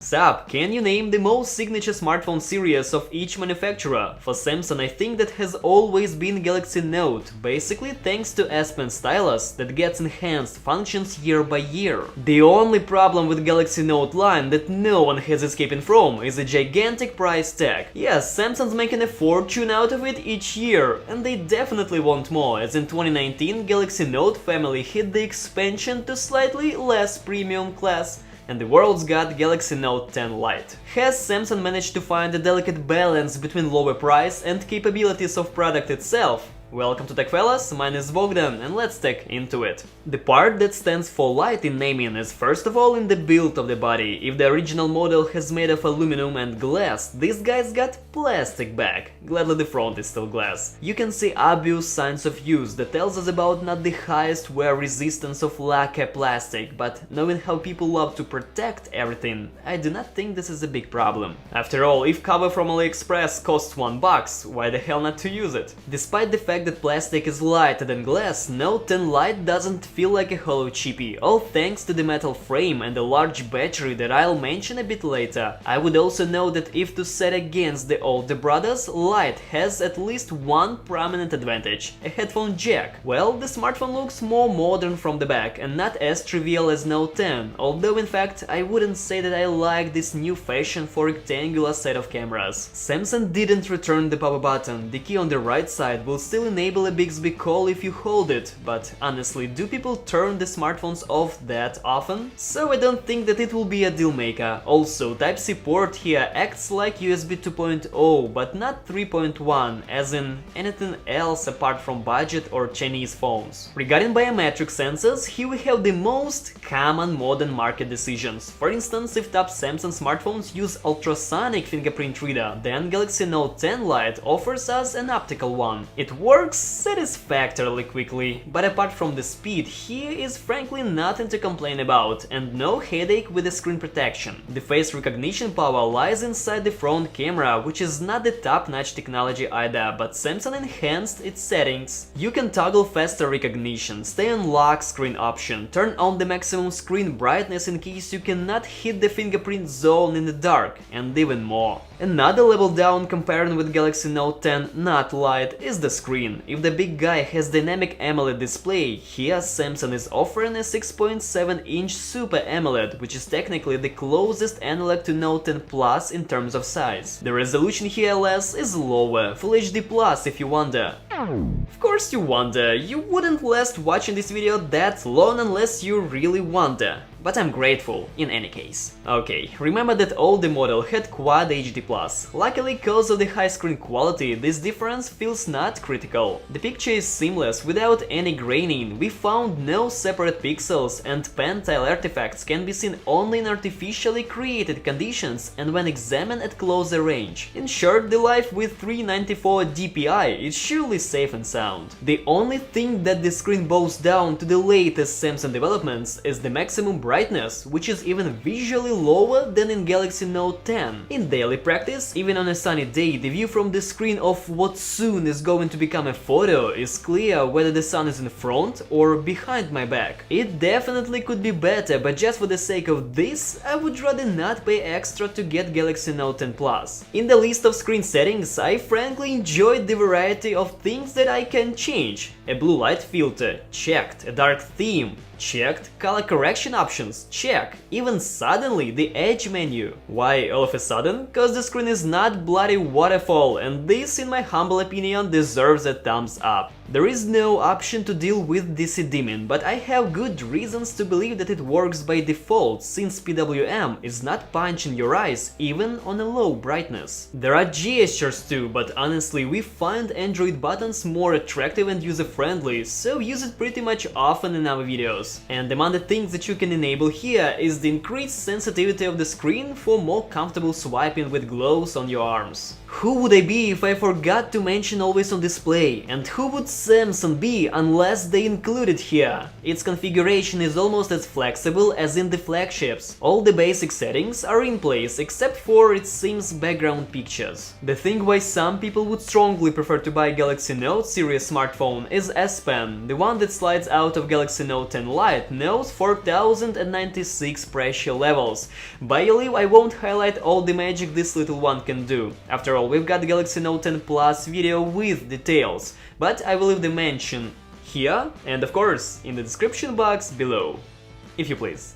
Sup, can you name the most signature smartphone series of each manufacturer? For Samsung, I think that has always been Galaxy Note, basically thanks to S Pen stylus that gets enhanced functions year by year. The only problem with Galaxy Note line that no one has escaping from is a gigantic price tag. Yes, Samsung's making a fortune out of it each year, and they definitely want more, as in 2019 Galaxy Note family hit the expansion to slightly less premium class, and the world's got Galaxy Note 10 Lite. Has Samsung managed to find a delicate balance between lower price and capabilities of product itself? Welcome to TechFellas, my name is Bogdan, and let's tech into it. The part that stands for light in naming is first of all in the build of the body. If the original model has made of aluminum and glass, this guy's got plastic back. Gladly the front is still glass. You can see obvious signs of use that tells us about not the highest wear resistance of lacquer plastic, but knowing how people love to protect everything, I do not think this is a big problem. After all, if cover from AliExpress costs $1, why the hell not to use it? Despite the fact that plastic is lighter than glass, Note 10 Lite doesn't feel like a hollow chippy, all thanks to the metal frame and the large battery that I'll mention a bit later. I would also note that if to set against the older brothers, Lite has at least one prominent advantage: a headphone jack. Well, the smartphone looks more modern from the back and not as trivial as Note 10, although in fact I wouldn't say that I like this new fashion for rectangular set of cameras. Samsung didn't return the power button. The key on the right side will still enable a Bixby call if you hold it, but honestly, do people turn the smartphones off that often? So I don't think that it will be a deal maker. Also, Type-C port here acts like USB 2.0, but not 3.1, as in anything else apart from budget or Chinese phones. Regarding biometric sensors, here we have the most common modern market decisions. For instance, if top Samsung smartphones use ultrasonic fingerprint reader, then Galaxy Note 10 Lite offers us an optical one. It works satisfactorily quickly, but apart from the speed, here is frankly nothing to complain about, and no headache with the screen protection. The face recognition power lies inside the front camera, which is not the top-notch technology either, but Samsung enhanced its settings. You can toggle faster recognition, stay on lock screen option, turn on the maximum screen brightness in case you cannot hit the fingerprint zone in the dark, and even more. Another level down comparing with Galaxy Note 10 not Lite is the screen. If the big guy has dynamic AMOLED display, here Samsung is offering a 6.7-inch Super AMOLED, which is technically the closest analog to Note 10 Plus in terms of size. The resolution here LS is lower, Full HD Plus if you wonder. Of course you wonder, you wouldn't last watching this video that long unless you really wonder. But I'm grateful, in any case. Okay, remember that older model had Quad HD+. Luckily, cause of the high screen quality, this difference feels not critical. The picture is seamless, without any graining, we found no separate pixels, and pen-tile artifacts can be seen only in artificially created conditions and when examined at closer range. In short, the life with 394 dpi is surely safe and sound. The only thing that the screen bows down to the latest Samsung developments is the maximum brightness, which is even visually lower than in Galaxy Note 10. In daily practice, even on a sunny day, the view from the screen of what soon is going to become a photo is clear whether the sun is in front or behind my back. It definitely could be better, but just for the sake of this, I would rather not pay extra to get Galaxy Note 10 Plus. In the list of screen settings, I frankly enjoyed the variety of things that I can change. A blue light filter, checked. A dark theme, checked. Color correction options, check. Even suddenly the edge menu. Why all of a sudden? Cause the screen is not bloody waterfall, and this, in my humble opinion, deserves a thumbs up. There is no option to deal with DC dimming, but I have good reasons to believe that it works by default, since PWM is not punching your eyes even on a low brightness. There are gestures too, but honestly we find Android buttons more attractive and user-friendly, so use it pretty much often in our videos. And among the things that you can enable here is the increased sensitivity of the screen for more comfortable swiping with gloves on your arms. Who would I be if I forgot to mention always on display? And who would Samsung be unless they include it here? Its configuration is almost as flexible as in the flagships. All the basic settings are in place except for, it seems, background pictures. The thing why some people would strongly prefer to buy Galaxy Note series smartphone is S Pen. The one that slides out of Galaxy Note 10 Lite knows 4096 pressure levels. By leave, I won't highlight all the magic this little one can do. After all, we've got Galaxy Note 10 Plus video with details, but I will leave the mention here and of course in the description box below, if you please.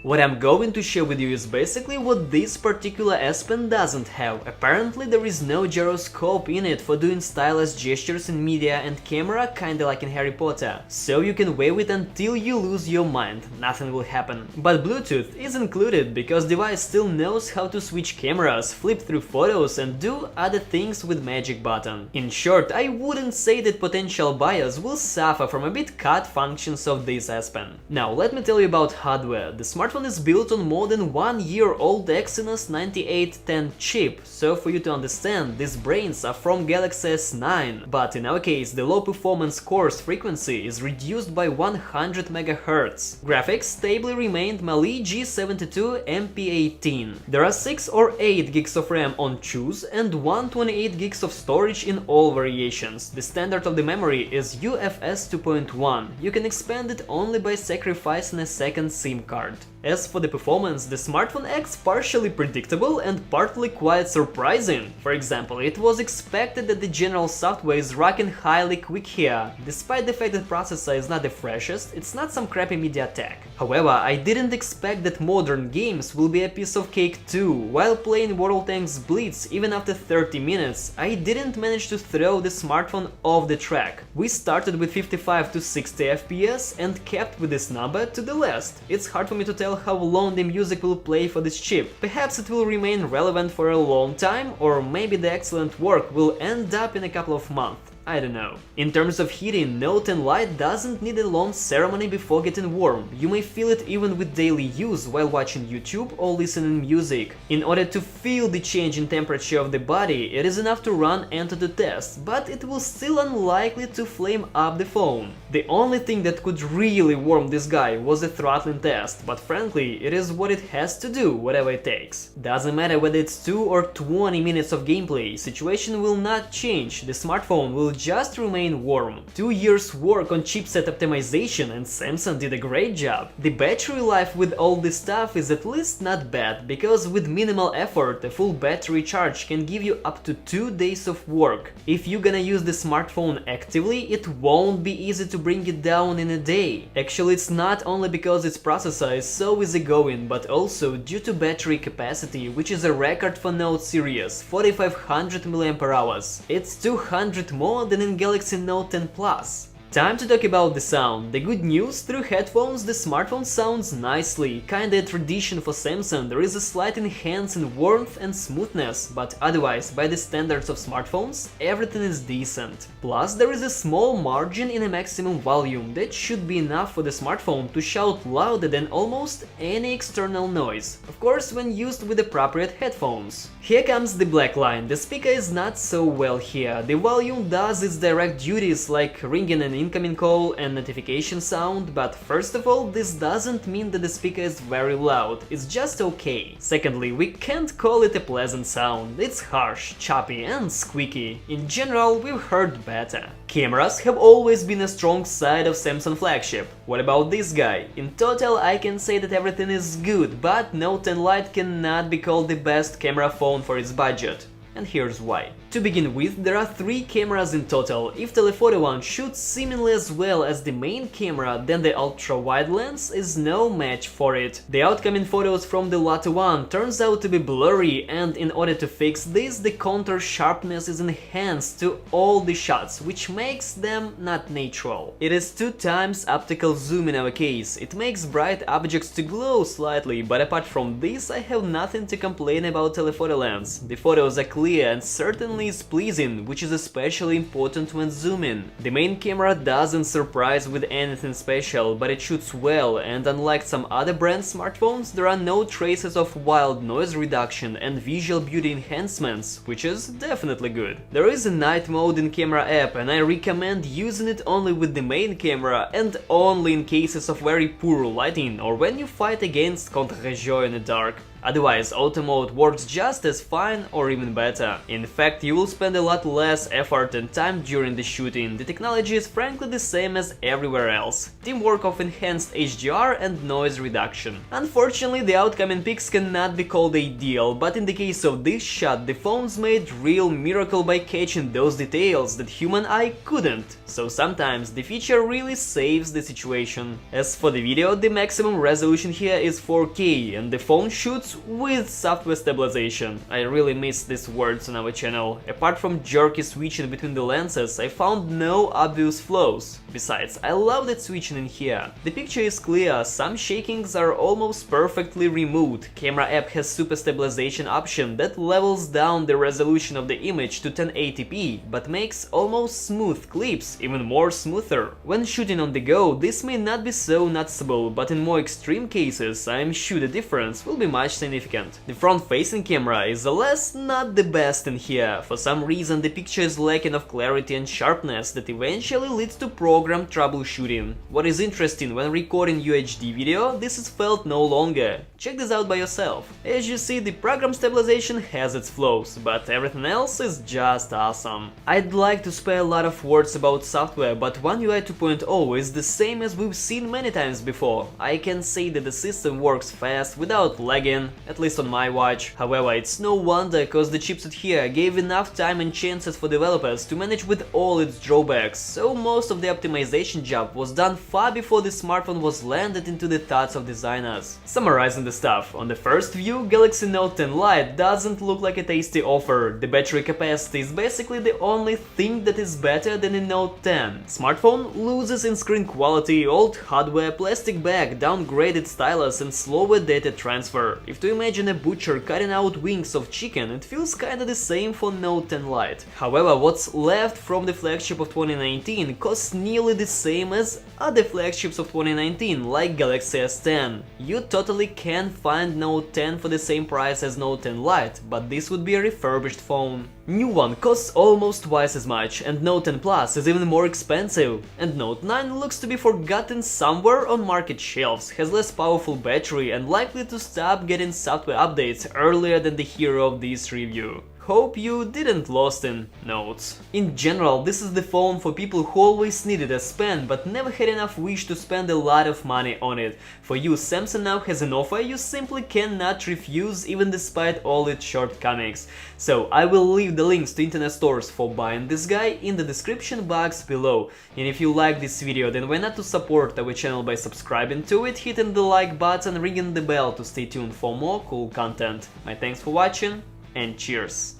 What I'm going to share with you is basically what this particular S Pen doesn't have. Apparently there is no gyroscope in it for doing stylus gestures in media and camera, kinda like in Harry Potter. So you can wave it until you lose your mind, nothing will happen. But Bluetooth is included because device still knows how to switch cameras, flip through photos and do other things with magic button. In short, I wouldn't say that potential buyers will suffer from a bit cut functions of this S Pen. Now let me tell you about hardware. The smartphone is built on more than 1-year-old Exynos 9810 chip, so for you to understand, these brains are from Galaxy S9, but in our case the low performance course frequency is reduced by 100 MHz. Graphics stably remained Mali G72 MP18. There are 6 or 8 gigs of RAM on choose and 128 gigs of storage in all variations. The standard of the memory is UFS 2.1. You can expand it only by sacrificing a second SIM card. As for the performance, the smartphone acts partially predictable and partly quite surprising. For example, it was expected that the general software is rocking highly quick here. Despite the fact that processor is not the freshest, it's not some crappy MediaTek. However, I didn't expect that modern games will be a piece of cake too. While playing World Tanks Blitz, even after 30 minutes, I didn't manage to throw the smartphone off the track. We started with 55 to 60 FPS and kept with this number to the last. It's hard for me to tell how long the music will play for this chip. Perhaps it will remain relevant for a long time, or maybe the excellent work will end up in a couple of months. I don't know. In terms of heating, Note 10 Lite doesn't need a long ceremony before getting warm. You may feel it even with daily use while watching YouTube or listening music. In order to feel the change in temperature of the body, it is enough to run Antutu test, but it will still unlikely to flame up the phone. The only thing that could really warm this guy was a throttling test, but frankly, it is what it has to do, whatever it takes. Doesn't matter whether it's 2 or 20 minutes of gameplay, situation will not change, the smartphone will just remain warm. 2 years work on chipset optimization and Samsung did a great job. The battery life with all this stuff is at least not bad, because with minimal effort a full battery charge can give you up to 2 days of work. If you're gonna use the smartphone actively, it won't be easy to bring it down in a day. Actually, it's not only because its processor is so easygoing, but also due to battery capacity, which is a record for Note series, 4500 mAh. It's 200 more than in Galaxy Note 10 Plus. Time to talk about the sound. The good news, through headphones the smartphone sounds nicely, kinda a tradition for Samsung. There is a slight enhance in warmth and smoothness, but otherwise, by the standards of smartphones, everything is decent. Plus, there is a small margin in a maximum volume that should be enough for the smartphone to shout louder than almost any external noise, of course when used with appropriate headphones. Here comes the black line. The speaker is not so well here. The volume does its direct duties like ringing an incoming call and notification sound, but first of all, this doesn't mean that the speaker is very loud, it's just okay. Secondly, we can't call it a pleasant sound, it's harsh, choppy and squeaky. In general, we've heard better. Cameras have always been a strong side of Samsung flagship. What about this guy? In total, I can say that everything is good, but Note 10 Lite cannot be called the best camera phone for its budget. And here's why. To begin with, there are 3 cameras in total. If telephoto one shoots seemingly as well as the main camera, then the ultra-wide lens is no match for it. The outcoming photos from the latter one turns out to be blurry, and in order to fix this, the contour sharpness is enhanced to all the shots, which makes them not natural. It is 2 times optical zoom in our case. It makes bright objects to glow slightly, but apart from this, I have nothing to complain about telephoto lens. The photos are clear clear and certainly is pleasing, which is especially important when zooming. The main camera doesn't surprise with anything special, but it shoots well, and unlike some other brand smartphones, there are no traces of wild noise reduction and visual beauty enhancements, which is definitely good. There is a night mode in camera app, and I recommend using it only with the main camera and only in cases of very poor lighting or when you fight against contre-jour in the dark. Otherwise, auto mode works just as fine or even better. In fact, you will spend a lot less effort and time during the shooting. The technology is frankly the same as everywhere else. Teamwork of enhanced HDR and noise reduction. Unfortunately, the outcome in pics cannot be called ideal, but in the case of this shot, the phone's made real miracle by catching those details that human eye couldn't. So sometimes the feature really saves the situation. As for the video, the maximum resolution here is 4K and the phone shoots with software stabilization. I really miss these words on our channel. Apart from jerky switching between the lenses, I found no obvious flaws. Besides, I love that switching in here. The picture is clear, some shakings are almost perfectly removed. Camera app has super stabilization option that levels down the resolution of the image to 1080p, but makes almost smooth clips even more smoother. When shooting on the go, this may not be so noticeable, but in more extreme cases, I am sure the difference will be much significant. The front-facing camera is alas not the best in here. For some reason the picture is lacking of clarity and sharpness that eventually leads to program troubleshooting. What is interesting, when recording UHD video, this is felt no longer. Check this out by yourself. As you see, the program stabilization has its flaws, but everything else is just awesome. I'd like to spare a lot of words about software, but One UI 2.0 is the same as we've seen many times before. I can say that the system works fast without lagging, at least on my watch. However, it's no wonder, cause the chipset here gave enough time and chances for developers to manage with all its drawbacks, so most of the optimization job was done far before the smartphone was landed into the thoughts of designers. Summarizing the stuff, on the first view, Galaxy Note 10 Lite doesn't look like a tasty offer. The battery capacity is basically the only thing that is better than in Note 10. Smartphone loses in screen quality, old hardware, plastic bag, downgraded stylus and slower data transfer. If to imagine a butcher cutting out wings of chicken, it feels kinda the same for Note 10 Lite. However, what's left from the flagship of 2019 costs nearly the same as other flagships of 2019, like Galaxy S10. You totally can find Note 10 for the same price as Note 10 Lite, but this would be a refurbished phone. New one costs almost twice as much, and Note 10 Plus is even more expensive. And Note 9 looks to be forgotten somewhere on market shelves, has less powerful battery and likely to stop getting software updates earlier than the hero of this review. Hope you didn't lost in notes. In general, this is the phone for people who always needed a spend but never had enough wish to spend a lot of money on it. For you, Samsung now has an offer you simply cannot refuse, even despite all its shortcomings. So I will leave the links to internet stores for buying this guy in the description box below. And if you like this video, then why not to support our channel by subscribing to it, hitting the like button, ringing the bell to stay tuned for more cool content. My thanks for watching and cheers!